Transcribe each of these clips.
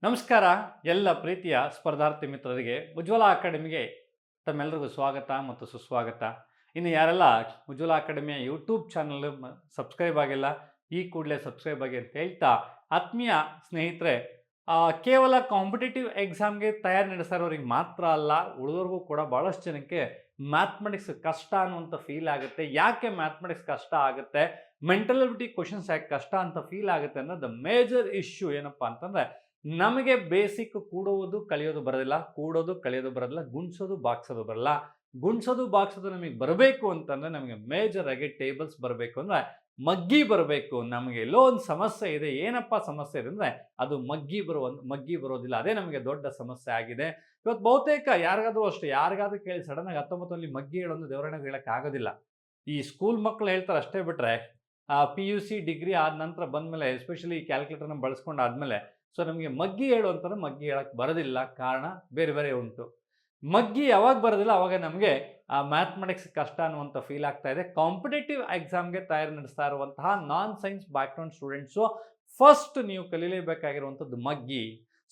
ನಮಸ್ಕಾರ ಎಲ್ಲ ಪ್ರೀತಿಯ ಸ್ಪರ್ಧಾರ್ಥಿ ಮಿತ್ರರಿಗೆ ಉಜ್ವಲ ಅಕಾಡೆಮಿಗೆ ತಮ್ಮೆಲ್ಲರಿಗೂ ಸ್ವಾಗತ ಮತ್ತು ಸುಸ್ವಾಗತ. ಇನ್ನು ಯಾರೆಲ್ಲ ಉಜ್ವಲ ಅಕಾಡೆಮಿಯ ಯೂಟ್ಯೂಬ್ ಚಾನಲ್ ಸಬ್ಸ್ಕ್ರೈಬ್ ಆಗಿಲ್ಲ, ಈ ಕೂಡಲೇ ಸಬ್ಸ್ಕ್ರೈಬ್ ಆಗಿ ಅಂತ ಹೇಳ್ತಾ, ಆತ್ಮೀಯ ಸ್ನೇಹಿತರೆ, ಕೇವಲ ಕಾಂಪಿಟೇಟಿವ್ ಎಕ್ಸಾಮ್ಗೆ ತಯಾರಿ ನಡೆಸೋರಿಗೆ ಮಾತ್ರ ಅಲ್ಲ, ಉಳಿದವ್ರಿಗೂ ಕೂಡ ಭಾಳಷ್ಟು ಜನಕ್ಕೆ ಮ್ಯಾಥಮೆಟಿಕ್ಸ್ ಕಷ್ಟ ಅನ್ನುವಂಥ ಫೀಲ್ ಆಗುತ್ತೆ. ಯಾಕೆ ಮ್ಯಾಥಮೆಟಿಕ್ಸ್ ಕಷ್ಟ ಆಗುತ್ತೆ, ಮೆಂಟಲ್ ಎಬಿಲಿಟಿ ಕ್ವಶನ್ಸ್ ಯಾಕೆ ಕಷ್ಟ ಅಂತ ಫೀಲ್ ಆಗುತ್ತೆ ಅನ್ನೋದು ಮೇಜರ್ ಇಶ್ಯೂ. ಏನಪ್ಪ ಅಂತಂದರೆ, ನಮಗೆ ಬೇಸಿಕ್ ಕೂಡುವುದು ಕಲಿಯೋದು ಬರೋದಿಲ್ಲ, ಕೂಡೋದು ಕಲಿಯೋದು ಬರೋದಿಲ್ಲ, ಗುಣಿಸೋದು ಬಾಗ್ಸೋದು ಬರಲ್ಲ. ಗುಣಿಸೋದು ಬಾಗ್ಸೋದು ನಮಗೆ ಬರಬೇಕು ಅಂತಂದರೆ, ನಮಗೆ ಮೇಜರ್ ಆಗಿ ಟೇಬಲ್ಸ್ ಬರಬೇಕು ಅಂದರೆ ಮಗ್ಗಿ ಬರಬೇಕು. ನಮಗೆ ಎಲ್ಲೋ ಒಂದು ಸಮಸ್ಯೆ ಇದೆ. ಏನಪ್ಪ ಸಮಸ್ಯೆ ಇದೆ ಅಂದರೆ, ಅದು ಮಗ್ಗಿ ಬರೋದಿಲ್ಲ. ಅದೇ ನಮಗೆ ದೊಡ್ಡ ಸಮಸ್ಯೆ ಆಗಿದೆ. ಇವತ್ತು ಬಹುತೇಕ ಯಾರಿಗಾದ್ರೂ ಅಷ್ಟೇ, ಯಾರಿಗಾದ್ರೂ ಕೇಳಿ ಸಡನ್ನಾಗಿ 19ರಲ್ಲಿ ಮಗ್ಗಿ ಹೇಳೋದು ದೇವರಣ್ಣಗೆ ಹೇಳೋಕ್ಕಾಗೋದಿಲ್ಲ. ಈ ಸ್ಕೂಲ್ ಮಕ್ಕಳು ಹೇಳ್ತಾರೆ ಅಷ್ಟೇ ಬಿಟ್ಟರೆ, PUC ಡಿಗ್ರಿ ಆದ ನಂತರ ಬಂದಮೇಲೆ, ಎಸ್ಪೆಷಲಿ ಕ್ಯಾಲ್ಕುಲೇಟರ್ನ ಬಳಸ್ಕೊಂಡು ಆದಮೇಲೆ, ಸೊ ನಮಗೆ ಮಗ್ಗಿ ಹೇಳು ಅಂತಾರೆ, ಮಗ್ಗಿ ಹೇಳಕ್ಕೆ ಬರೋದಿಲ್ಲ. ಕಾರಣ ಬೇರೆ ಬೇರೆ ಉಂಟು. ಮಗ್ಗಿ ಯಾವಾಗ ಬರೋದಿಲ್ಲ ಅವಾಗ ನಮಗೆ ಮ್ಯಾಥಮೆಟಿಕ್ಸ್ ಕಷ್ಟ ಅನ್ನುವಂಥ ಫೀಲ್ ಆಗ್ತಾ ಇದೆ. ಕಾಂಪಿಟೇಟಿವ್ ಎಕ್ಸಾಮ್ಗೆ ತಯಾರಿ ನಡೆಸ್ತಾ ಇರುವಂತಹ ನಾನ್ ಸೈನ್ಸ್ ಬ್ಯಾಕ್ಗ್ರೌಂಡ್ ಸ್ಟೂಡೆಂಟ್ಸು ಫಸ್ಟ್ ನೀವು ಕಲೀಲೇಬೇಕಾಗಿರುವಂಥದ್ದು ಮಗ್ಗಿ.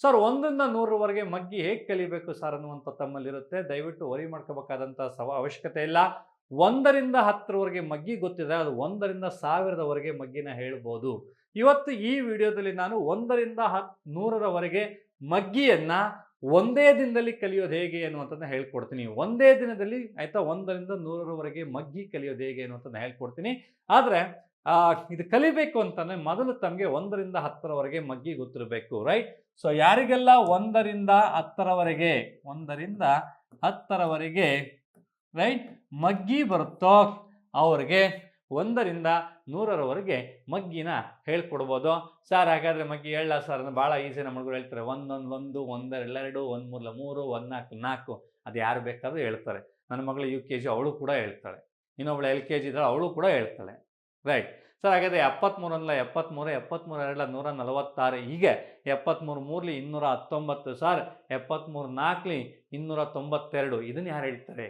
ಸರ್ 1ರಿಂದ 100ರವರೆಗೆ ಮಗ್ಗಿ ಹೇಗೆ ಕಲಿಬೇಕು ಸರ್ ಅನ್ನುವಂಥ ತಮ್ಮಲ್ಲಿರುತ್ತೆ. ದಯವಿಟ್ಟು ವರಿ ಮಾಡ್ಕೋಬೇಕಾದಂಥ ಅವಶ್ಯಕತೆ ಇಲ್ಲ. 1ರಿಂದ 10ರವರೆಗೆ ಮಗ್ಗಿ ಗೊತ್ತಿದೆ, ಅದು 1ರಿಂದ 1000ರವರೆಗೆ ಮಗ್ಗಿನ ಹೇಳ್ಬೋದು. ಇವತ್ತು ಈ ವಿಡಿಯೋದಲ್ಲಿ ನಾನು 1ರಿಂದ 100ರವರೆಗೆ ಮಗ್ಗಿಯನ್ನು ಒಂದೇ ದಿನದಲ್ಲಿ ಕಲಿಯೋದು ಹೇಗೆ ಅನ್ನುವಂಥದ್ದನ್ನ ಹೇಳ್ಕೊಡ್ತೀನಿ. ಒಂದೇ ದಿನದಲ್ಲಿ ಆಯಿತಾ, 1ರಿಂದ 100ರವರೆಗೆ ಮಗ್ಗಿ ಕಲಿಯೋದು ಹೇಗೆ ಅನ್ನುವಂಥದ್ದನ್ನ ಹೇಳ್ಕೊಡ್ತೀನಿ. ಆದರೆ ಇದು ಕಲಿಬೇಕು ಅಂತಂದರೆ ಮೊದಲು ತಮಗೆ 1ರಿಂದ 10ರವರೆಗೆ ಮಗ್ಗಿ ಗೊತ್ತಿರಬೇಕು, ರೈಟ್? ಸೊ ಯಾರಿಗೆಲ್ಲ 1ರಿಂದ 10ರವರೆಗೆ ರೈಟ್ ಮಗ್ಗಿ ಬರುತ್ತೋ ಅವ್ರಿಗೆ 1ರಿಂದ 100ರವರೆಗೆ ಮಗ್ಗಿನ ಹೇಳ್ಕೊಡ್ಬೋದು. ಸರ್ ಹಾಗಾದರೆ ಮಗ್ಗಿ ಹೇಳಲ್ಲ ಸರ್ ಅಂದ್ರೆ ಭಾಳ ಈಸಿ. ನಮ್ಮ ಹುಡುಗರು ಹೇಳ್ತಾರೆ 1 1 1 2 1 3 3 1 4 4. ಅದು ಯಾರು ಬೇಕಾದರೂ ಹೇಳ್ತಾರೆ. ನನ್ನ ಮಗಳು UKG ಅವಳು ಕೂಡ ಹೇಳ್ತಾಳೆ, ಇನ್ನೊಬ್ಳು LKG ಇದ್ದಾಳೆ ಅವಳು ಕೂಡ ಹೇಳ್ತಾಳೆ, ರೈಟ್? ಸರ್ ಹಾಗಾದರೆ 73 1 73, 73 2 146, ಹೀಗೆ 73 3 219 ಸರ್, 73 4 292. ಇದನ್ನು ಯಾರು ಹೇಳ್ತಾರೆ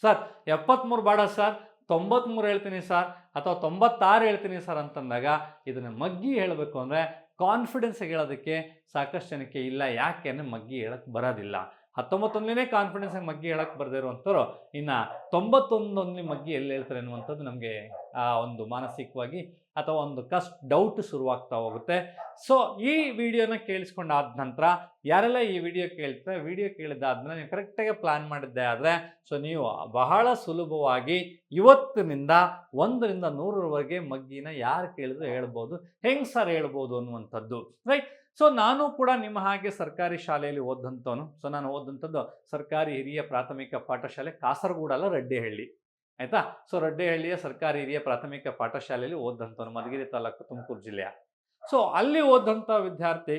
ಸರ್? 73 ಬೇಡ ಸರ್, 93 ಹೇಳ್ತೀನಿ ಸರ್, ಅಥವಾ 96 ಹೇಳ್ತೀನಿ ಸರ್ ಅಂತಂದಾಗ ಇದನ್ನು ಮಗ್ಗಿ ಹೇಳಬೇಕು ಅಂದರೆ ಕಾನ್ಫಿಡೆನ್ಸ್ ಹೇಳೋದಕ್ಕೆ ಸಾಕಷ್ಟು ಜನಕ್ಕೆ ಇಲ್ಲ. ಯಾಕೆ ಅಂದರೆ ಮಗ್ಗಿ ಹೇಳಕ್ಕೆ ಬರೋದಿಲ್ಲ. 19ನೇ ಕಾನ್ಫಿಡೆನ್ಸಾಗಿ ಮಗ್ಗಿ ಹೇಳಕ್ಕೆ ಬರದೇ ಇರುವಂಥವ್ರು ಇನ್ನು 91ನೇ ಮಗ್ಗಿ ಎಲ್ಲಿ ಹೇಳ್ತಾರೆ ಅನ್ನುವಂಥದ್ದು ನಮಗೆ ಒಂದು ಮಾನಸಿಕವಾಗಿ ಅಥವಾ ಒಂದು ಡೌಟ್ ಶುರುವಾಗ್ತಾ ಹೋಗುತ್ತೆ. ಸೊ ಈ ವಿಡಿಯೋನ ಕೇಳಿಸ್ಕೊಂಡಾದ ನಂತರ ಯಾರೆಲ್ಲ ಈ ವಿಡಿಯೋ ಕೇಳ್ತಾರೆ, ವಿಡಿಯೋ ಕೇಳಿದಾದ್ಮೇಲೆ ನೀವು ಕರೆಕ್ಟಾಗಿ ಪ್ಲ್ಯಾನ್ ಮಾಡಿದ್ದೆ ಆದರೆ, ಸೊ ನೀವು ಬಹಳ ಸುಲಭವಾಗಿ ಇವತ್ತಿನಿಂದ 1ರಿಂದ 100ರವರೆಗೆ ಮಗ್ಗಿನ ಯಾರು ಕೇಳಿದ್ರು ಹೇಳ್ಬೋದು. ಹೆಂಗೆ ಸರ್ ಹೇಳ್ಬೋದು ಅನ್ನುವಂಥದ್ದು, ರೈಟ್? ಸೊ ನಾನು ಕೂಡ ನಿಮ್ಮ ಹಾಗೆ ಸರ್ಕಾರಿ ಶಾಲೆಯಲ್ಲಿ ಓದಂಥವನು. ಸೊ ನಾನು ಓದಂಥದ್ದು ಸರ್ಕಾರಿ ಹಿರಿಯ ಪ್ರಾಥಮಿಕ ಪಾಠಶಾಲೆ, ಕಾಸರಗೋಡಲ್ಲ, ರೆಡ್ಡಿಹಳ್ಳಿ, ಆಯಿತಾ? ಸೊ ರೆಡ್ಡಿಹಳ್ಳಿಯ ಸರ್ಕಾರಿ ಹಿರಿಯ ಪ್ರಾಥಮಿಕ ಪಾಠಶಾಲೆಯಲ್ಲಿ ಓದಂಥವನು, ಮಧುಗಿರಿ ತಾಲೂಕು, ತುಮಕೂರು ಜಿಲ್ಲೆಯ. ಸೊ ಅಲ್ಲಿ ಓದಂಥ ವಿದ್ಯಾರ್ಥಿ,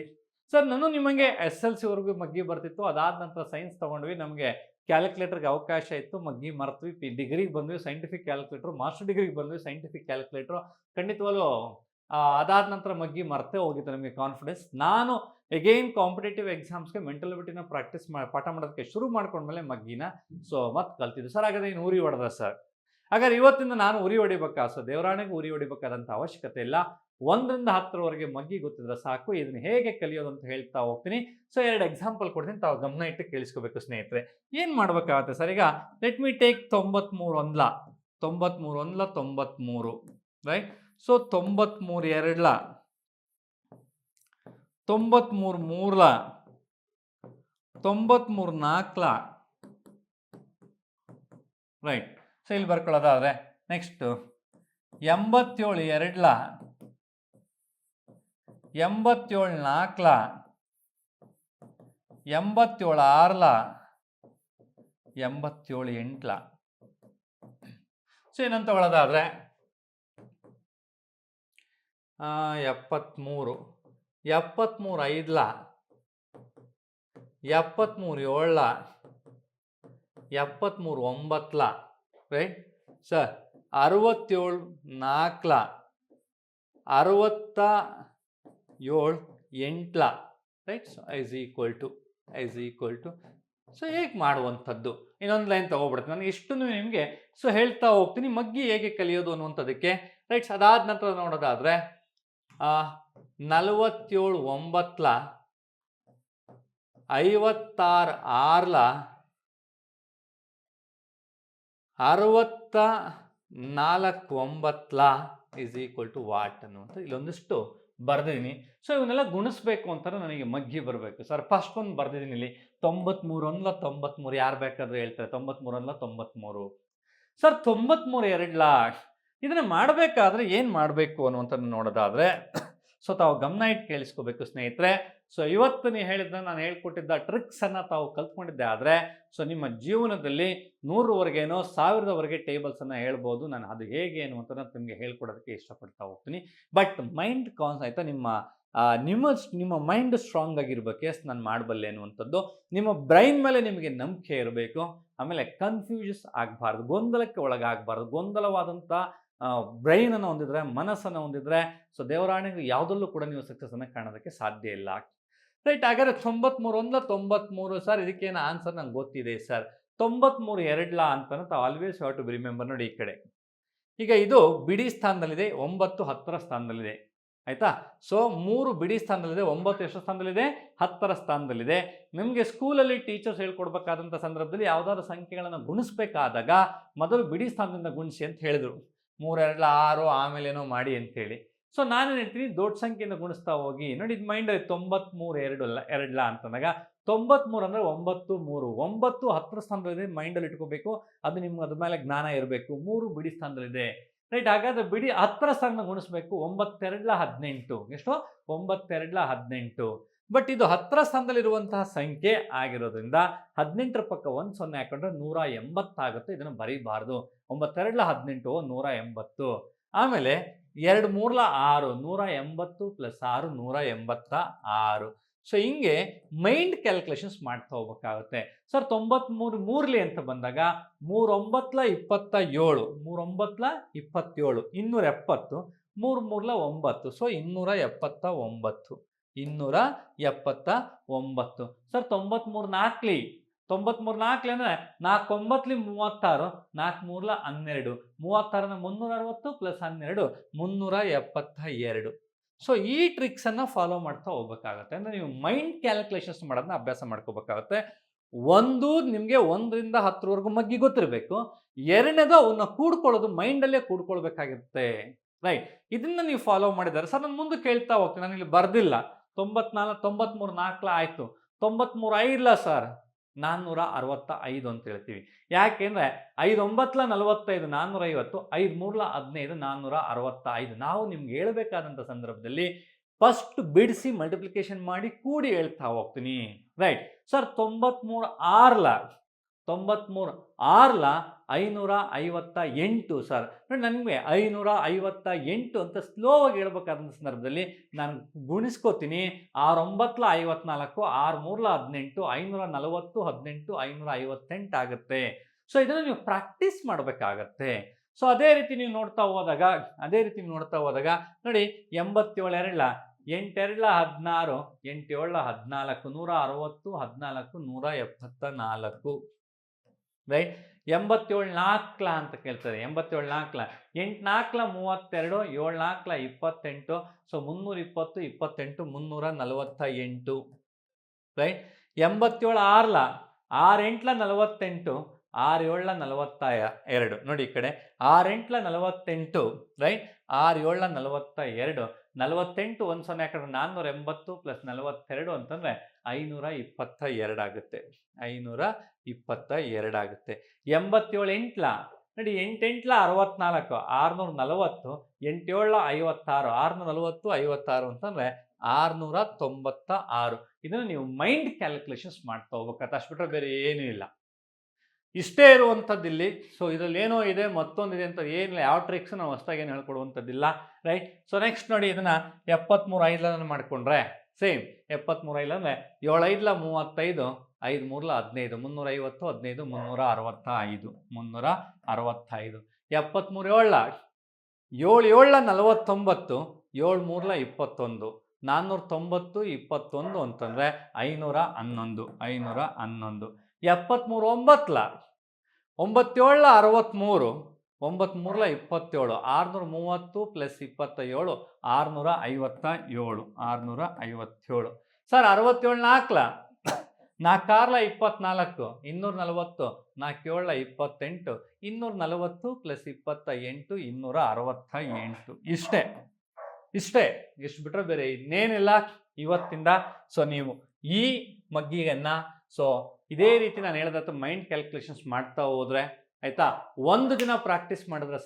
ಸರ್ ನಾನು ನಿಮಗೆ SLCವರೆಗೂ ಮಗ್ಗಿ ಬರ್ತಿತ್ತು, ಅದಾದ ನಂತರ ಸೈನ್ಸ್ ತೊಗೊಂಡ್ವಿ, ನಮಗೆ ಕ್ಯಾಲ್ಕುಲೇಟರ್ಗೆ ಅವಕಾಶ ಇತ್ತು, ಮಗ್ಗಿ ಮರ್ತ್ವಿ, ಡಿಗ್ರಿಗೆ ಬಂದ್ವಿ ಸೈಂಟಿಫಿಕ್ ಕ್ಯಾಲ್ಕುಲೇಟ್ರು, ಮಾಸ್ಟರ್ ಡಿಗ್ರಿಗೆ ಬಂದ್ವಿ ಸೈಂಟಿಫಿಕ್ ಕ್ಯಾಲ್ಕುಲೇಟ್ರು, ಖಂಡಿತವಾಗ್ಲೂ ಅದಾದ ನಂತರ ಮಗ್ಗಿ ಮರ್ತೇ ಹೋಗಿತ್ತು ನಮಗೆ ಕಾನ್ಫಿಡೆನ್ಸ್. ನಾನು ಎಗೈನ್ ಕಾಂಪಿಟೇಟಿವ್ ಎಕ್ಸಾಮ್ಸ್ಗೆ ಮೆಂಟಲ್ ಎಬಿಲಿಟಿನ ಪಾಠ ಮಾಡೋದಕ್ಕೆ ಶುರು ಮಾಡ್ಕೊಂಡ್ಮೇಲೆ ಮಗ್ಗಿನ ಮತ್ತೆ ಕಲ್ತಿದ್ದು. ಸರ್ ಹಾಗಾದರೆ ಇನ್ನು ಉರಿ ಹೊಡೆದ ಸರ್? ಹಾಗಾದ್ರೆ ಇವತ್ತಿಂದ ನಾನು ಉರಿ ಹೊಡಿಬೇಕಾ ಸರ್? ದೇವರಾಣೆಗೆ ಉರಿ ಹೊಡಿಬೇಕಾದಂಥ ಅವಶ್ಯಕತೆ ಇಲ್ಲ. 1ರಿಂದ 10ರವರೆಗೆ ಮಗ್ಗಿ ಗೊತ್ತಿದ್ರೆ ಸಾಕು. ಇದನ್ನು ಹೇಗೆ ಕಲಿಯೋದು ಅಂತ ಹೇಳ್ತಾ ಹೋಗ್ತೀನಿ. ಸೊ 2 ಎಕ್ಸಾಂಪಲ್ ಕೊಡ್ತೀನಿ, ತಾವು ಗಮನ ಇಟ್ಟು ಕೇಳಿಸ್ಕೋಬೇಕು ಸ್ನೇಹಿತರೆ. ಏನು ಮಾಡ್ಬೇಕಾಗತ್ತೆ ಸರ್? ಈಗ let me take 93 1 93, right? So 93 2 93 3 93 4, right? So ಇಲ್ಲಿ ಬರ್ಕೊಳ್ಳೋದಾದರೆ ನೆಕ್ಸ್ಟು 87 2 87 4 87 6, 87 8. ಸೊ ಇನ್ನೊಂದು ತಗೊಳ್ಳೋದಾದರೆ 73 5, 73 7, 73 9, right? Sir 67 4, 67 8, right? So is equal to so ಹೇಗೆ ಮಾಡುವಂಥದ್ದು? ಇನ್ನೊಂದು ಲೈನ್ ತೊಗೊಬಿಡ್ತೀನಿ ನಾನು. ಇಷ್ಟನ್ನು ನಿಮಗೆ ಸೊ ಹೇಳ್ತಾ ಹೋಗ್ತೀನಿ ಮಗ್ಗಿ ಹೇಗೆ ಕಲಿಯೋದು ಅನ್ನುವಂಥದ್ದಕ್ಕೆ, ರೈಟ್ಸ್? ಅದಾದ ನಂತರ ನೋಡೋದಾದರೆ 47 9 56 ಆರ್ಲ 64 ಒಂಬತ್ಲ ಇಸ್ ಈಕ್ವಲ್ ಟು ವಾಟ್ ಅನ್ನುವಂಥ ಇಲ್ಲೊಂದಿಷ್ಟು ಬರ್ದಿದ್ದೀನಿ. ಸೊ ಇವನ್ನೆಲ್ಲ ಗುಣಿಸ್ಬೇಕು ಅಂತಾರೆ ನನಗೆ ಮಗ್ಗಿ ಬರಬೇಕು ಸರ್. ಫಸ್ಟ್ ಒಂದು ಬರ್ದಿದ್ದೀನಿ ಇಲ್ಲಿ 93 ಅನ್ಲ 93, ಯಾರು ಬೇಕಾದ್ರೆ ಹೇಳ್ತಾರೆ 93 ಅನ್ಲ 93 ಸರ್. 93 ಎರಡ್ಲ ಇದನ್ನ ಮಾಡಬೇಕಾದ್ರೆ ಏನು ಮಾಡಬೇಕು ಅನ್ನುವಂಥದ್ದು ನೋಡೋದಾದ್ರೆ ಸೊ ತಾವು ಗಮನ ಇಟ್ಟು ಕೇಳಿಸ್ಕೋಬೇಕು ಸ್ನೇಹಿತರೆ. ಸೊ ಇವತ್ತು ನೀವು ಹೇಳಿದ ನಾನು ಹೇಳ್ಕೊಟ್ಟಿದ್ದ ಟ್ರಿಕ್ಸನ್ನು ತಾವು ಕಲ್ತ್ಕೊಂಡಿದ್ದೆ ಆದರೆ ಸೊ ನಿಮ್ಮ ಜೀವನದಲ್ಲಿ 100ವರೆಗೇನೋ 1000ವರೆಗೆ ಟೇಬಲ್ಸನ್ನು ಹೇಳ್ಬೋದು. ನಾನು ಅದು ಹೇಗೆ ಅನ್ನುವಂಥದ್ದು ನಿಮಗೆ ಹೇಳ್ಕೊಡೋದಕ್ಕೆ ಇಷ್ಟಪಡ್ತಾ ಹೋಗ್ತೀನಿ. ಬಟ್ ಮೈಂಡ್ ಆಯಿತಾ, ನಿಮ್ಮ ಮೈಂಡ್ ಸ್ಟ್ರಾಂಗ್ ಆಗಿರ್ಬೇಕು. ಎಸ್ ನಾನು ಮಾಡಬಲ್ಲೆ ಅನ್ನುವಂಥದ್ದು ನಿಮ್ಮ ಬ್ರೈನ್ ಮೇಲೆ ನಿಮಗೆ ನಂಬಿಕೆ ಇರಬೇಕು. ಆಮೇಲೆ ಕನ್ಫ್ಯೂಷನ್ಸ್ ಆಗಬಾರ್ದು, ಗೊಂದಲಕ್ಕೆ ಒಳಗಾಗಬಾರ್ದು. ಗೊಂದಲವಾದಂಥ ಬ್ರೈನನ್ನು ಹೊಂದಿದ್ರೆ, ಮನಸ್ಸನ್ನು ಹೊಂದಿದ್ರೆ ಸೊ ದೇವರಾಣಿಗೆ ಯಾವುದಲ್ಲೂ ಕೂಡ ನೀವು ಸಕ್ಸಸ್ಸನ್ನು ಕಾಣೋದಕ್ಕೆ ಸಾಧ್ಯ ಇಲ್ಲ. ರೈಟ್. ಹಾಗಾದ್ರೆ 93 ಒಂದ್ಲ 93 ಸರ್. ಇದಕ್ಕೇನು ಆನ್ಸರ್ ನಂಗೆ ಗೊತ್ತಿದೆ ಸರ್. 93 ಎರಡ್ಲ ಅಂತ ತಾವು ಆಲ್ವೇಸ್ ಹ್ಯಾವ್ ಟು ರಿಮೆಂಬರ್. ನೋಡಿ ಈ ಕಡೆ ಈಗ ಇದು ಬಿಡಿ ಸ್ಥಾನದಲ್ಲಿದೆ, 9 10ರ ಸ್ಥಾನದಲ್ಲಿದೆ ಆಯ್ತಾ. ಸೊ 3 ಬಿಡಿ ಸ್ಥಾನದಲ್ಲಿದೆ, 9 ಎಷ್ಟು ಸ್ಥಾನದಲ್ಲಿದೆ, 10ರ ಸ್ಥಾನದಲ್ಲಿದೆ. ನಿಮಗೆ ಸ್ಕೂಲಲ್ಲಿ ಟೀಚರ್ಸ್ ಹೇಳ್ಕೊಡ್ಬೇಕಾದಂಥ ಸಂದರ್ಭದಲ್ಲಿ ಯಾವುದಾದ್ರು ಸಂಖ್ಯೆಗಳನ್ನು ಗುಣಿಸ್ಬೇಕಾದಾಗ ಮೊದಲು ಬಿಡಿ ಸ್ಥಾನದಿಂದ ಗುಣಿಸಿ ಅಂತ ಹೇಳಿದ್ರು. 3 2 6 ಆಮೇಲೆ ಏನೋ ಮಾಡಿ ಅಂತೇಳಿ. ಸೊ ನಾನು ಹೇಳ್ತೀನಿ ದೊಡ್ಡ ಸಂಖ್ಯೆಯಿಂದ ಗುಣಿಸ್ತಾ ಹೋಗಿ. ನೋಡಿ ಇದು ಮೈಂಡಲ್ಲಿ 93 ಎರಡ್ಲ ಅಂತಂದಾಗ 93 ಅಂದರೆ 9 3 9 10ರ ಸ್ಥಾನದಲ್ಲಿದೆ, ಮೈಂಡಲ್ಲಿ ಇಟ್ಕೋಬೇಕು. ಅದು ನಿಮ್ಗೆ ಅದ್ರ ಮೇಲೆ ಜ್ಞಾನ ಇರಬೇಕು. 3 ಬಿಡಿ ಸ್ಥಾನದಲ್ಲಿದೆ ರೈಟ್. ಹಾಗಾದ್ರೆ ಬಿಡಿ 10ರ ಸ್ಥಾನ ಗುಣಿಸ್ಬೇಕು. 9 2 18 ಎಷ್ಟು? 9 2 18. ಬಟ್ ಇದು 10ರ ಸ್ಥಾನದಲ್ಲಿರುವಂತಹ ಸಂಖ್ಯೆ ಆಗಿರೋದ್ರಿಂದ 18ರ ಪಕ್ಕ 1 0 ಹಾಕೊಂಡ್ರೆ 180 ಆಗುತ್ತೆ. ಇದನ್ನು ಬರೀಬಾರ್ದು. 9 2 18 180. ಆಮೇಲೆ 2 3 6 180 ಪ್ಲಸ್ 6 186. ಸೊ ಹಿಂಗೆ ಮೈಂಡ್ ಕ್ಯಾಲ್ಕುಲೇಷನ್ಸ್ ಮಾಡ್ತಾ ಹೋಗ್ಬೇಕಾಗುತ್ತೆ ಸರ್. 93 ಮೂರ್ಲಿ ಅಂತ ಬಂದಾಗ 3 9 27 3 9 27 270 3 3 9. So 279 279 sir. 93 4 4 ಅಂದರೆ 4 9 36 4 3 12 36 360 ಪ್ಲಸ್ 12 372. ಸೊ ಈ ಟ್ರಿಕ್ಸನ್ನು ಫಾಲೋ ಮಾಡ್ತಾ ಹೋಗ್ಬೇಕಾಗತ್ತೆ. ಅಂದರೆ ನೀವು ಮೈಂಡ್ ಕ್ಯಾಲ್ಕುಲೇಷನ್ಸ್ ಮಾಡೋದನ್ನ ಅಭ್ಯಾಸ ಮಾಡ್ಕೋಬೇಕಾಗತ್ತೆ. ಒಂದು ನಿಮಗೆ 1ರಿಂದ 10ವರೆಗೂ ಮಗ್ಗಿ ಗೊತ್ತಿರಬೇಕು. ಎರಡನೇದು ಅವನ್ನ ಕೂಡ್ಕೊಳ್ಳೋದು ಮೈಂಡಲ್ಲೇ ಕೂಡ್ಕೊಳ್ಬೇಕಾಗಿರುತ್ತೆ ರೈಟ್. ಇದನ್ನ ನೀವು ಫಾಲೋ ಮಾಡಿದ್ದಾರೆ ಸರ್. ನಾನು ಮುಂದೆ ಕೇಳ್ತಾ ಹೋಗ್ತೀನಿ. ನಾನು ಇಲ್ಲಿ ಬರ್ದಿಲ್ಲ. 93 4 ಆಯಿತು. 93 5 ಸರ್ 465 ಅಂತ ಹೇಳ್ತೀವಿ. ಯಾಕೆಂದರೆ 5 9 45 450 5 3 15 465. ನಾವು ನಿಮ್ಗೆ ಹೇಳ್ಬೇಕಾದಂಥ ಸಂದರ್ಭದಲ್ಲಿ ಫಸ್ಟ್ ಬಿಡಿಸಿ ಮಲ್ಟಿಪ್ಲಿಕೇಶನ್ ಮಾಡಿ ಕೂಡಿ ಹೇಳ್ತಾ ಹೋಗ್ತೀನಿ ರೈಟ್. Sir 93 6 558 sir. ನೋಡಿ ನನಗೆ 558 ಅಂತ ಸ್ಲೋ ಆಗಿ ಹೇಳ್ಬೇಕಾದಂಥ ಸಂದರ್ಭದಲ್ಲಿ ನಾನು ಗುಣಿಸ್ಕೋತೀನಿ. 6 9 54 6 3 18 540 18 558 ಆಗುತ್ತೆ. ಸೊ ಇದನ್ನು ನೀವು ಪ್ರಾಕ್ಟೀಸ್ ಮಾಡಬೇಕಾಗತ್ತೆ. ಸೊ ಅದೇ ರೀತಿ ನೀವು ನೋಡ್ತಾ ಹೋದಾಗ ನೋಡಿ 87 ಎರಡ್ಲ 8 2 16 8 7 14 160 14 174 ರೈಟ್. 87 4 ಅಂತ ಕೇಳ್ತಾರೆ. 87 4 8 4 32 7 4 28. So 320 28 348 right. 87 6 6 8 48 6 7 42. ನೋಡಿ ಈ ಕಡೆ 6 8 48 ರೈಟ್. 6 7 42 48 1 0 ಯಾಕಂದ್ರೆ 480 ಪ್ಲಸ್ 42 ಅಂತಂದರೆ 522 ಆಗುತ್ತೆ. 522 ಆಗುತ್ತೆ. 87 8 ನೋಡಿ 8 8 64 640 8 7 56 640 56 ಅಂತಂದರೆ 696. ಇದನ್ನು ನೀವು ಮೈಂಡ್ ಕ್ಯಾಲ್ಕುಲೇಷನ್ಸ್ ಮಾಡ್ತಾ ಹೋಗ್ಬೇಕು. ಅಷ್ಟು ಬಿಟ್ಟರೆ ಬೇರೆ ಏನೂ ಇಲ್ಲ. ಇಷ್ಟೇ ಇರುವಂಥದ್ದಿಲ್ಲಿ. ಸೊ ಇದರಲ್ಲಿ ಏನೋ ಇದೆ ಮತ್ತೊಂದಿದೆ ಅಂತ ಏನಿಲ್ಲ. ಯಾವ ಟ್ರಿಕ್ಸ್ ನಾವು ಹೊಸದಾಗಿ ಏನು ಹೇಳ್ಕೊಡುವಂಥದ್ದಿಲ್ಲ ರೈಟ್. ಸೊ ನೆಕ್ಸ್ಟ್ ನೋಡಿ ಇದನ್ನು 73 5 ಮಾಡಿಕೊಂಡ್ರೆ ಸೇಮ್ 73 5 ಅಂದರೆ 7 5 35 5 3 15 350 15 365 73 7 7 49 7 3 21 490 21 ಅಂತಂದರೆ 511 511. 73 9 9 7 63 9 3 27 630 ಪ್ಲಸ್ 27 657 657 ಸರ್. 67 4 4 24, 240, 4 28, 240 + 28, 268. ಇಷ್ಟೇ ಇಷ್ಟು ಬಿಟ್ರೆ ಬೇರೆ ಇನ್ನೇನಿಲ್ಲ ಇವತ್ತಿಂದ. ಸೊ ನೀವು ಈ ಮಗ್ಗಿಗನ್ನ ಸೊ ಇದೇ ರೀತಿ ನಾನು ಹೇಳಿದಂಥ ಮೈಂಡ್ ಕ್ಯಾಲ್ಕುಲೇಷನ್ಸ್ ಮಾಡ್ತಾ ಹೋದ್ರೆ ಆಯ್ತಾ, ಒಂದು ದಿನ ಪ್ರಾಕ್ಟೀಸ್ ಮಾಡಿದ್ರೆ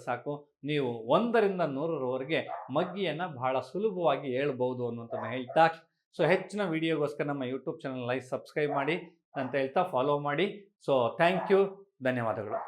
ಸಾಕು ನೀವು 1ರಿಂದ 100ರವರೆಗೆ ಮಗ್ಗಿಯನ್ನ ಬಹಳ ಸುಲಭವಾಗಿ ಹೇಳ್ಬಹುದು ಅನ್ನೋದನ್ನ ಹೇಳ್ತಾ, ಸೊ ಹೆಚ್ಚಿನ ವಿಡಿಯೋಗೋಸ್ಕರ ನಮ್ಮ ಯೂಟ್ಯೂಬ್ ಚಾನಲ್ ಸಬ್ಸ್ಕ್ರೈಬ್ ಮಾಡಿ ಅಂತ ಹೇಳ್ತಾ ಫಾಲೋ ಮಾಡಿ. ಸೊ ಥ್ಯಾಂಕ್ ಯು, ಧನ್ಯವಾದಗಳು.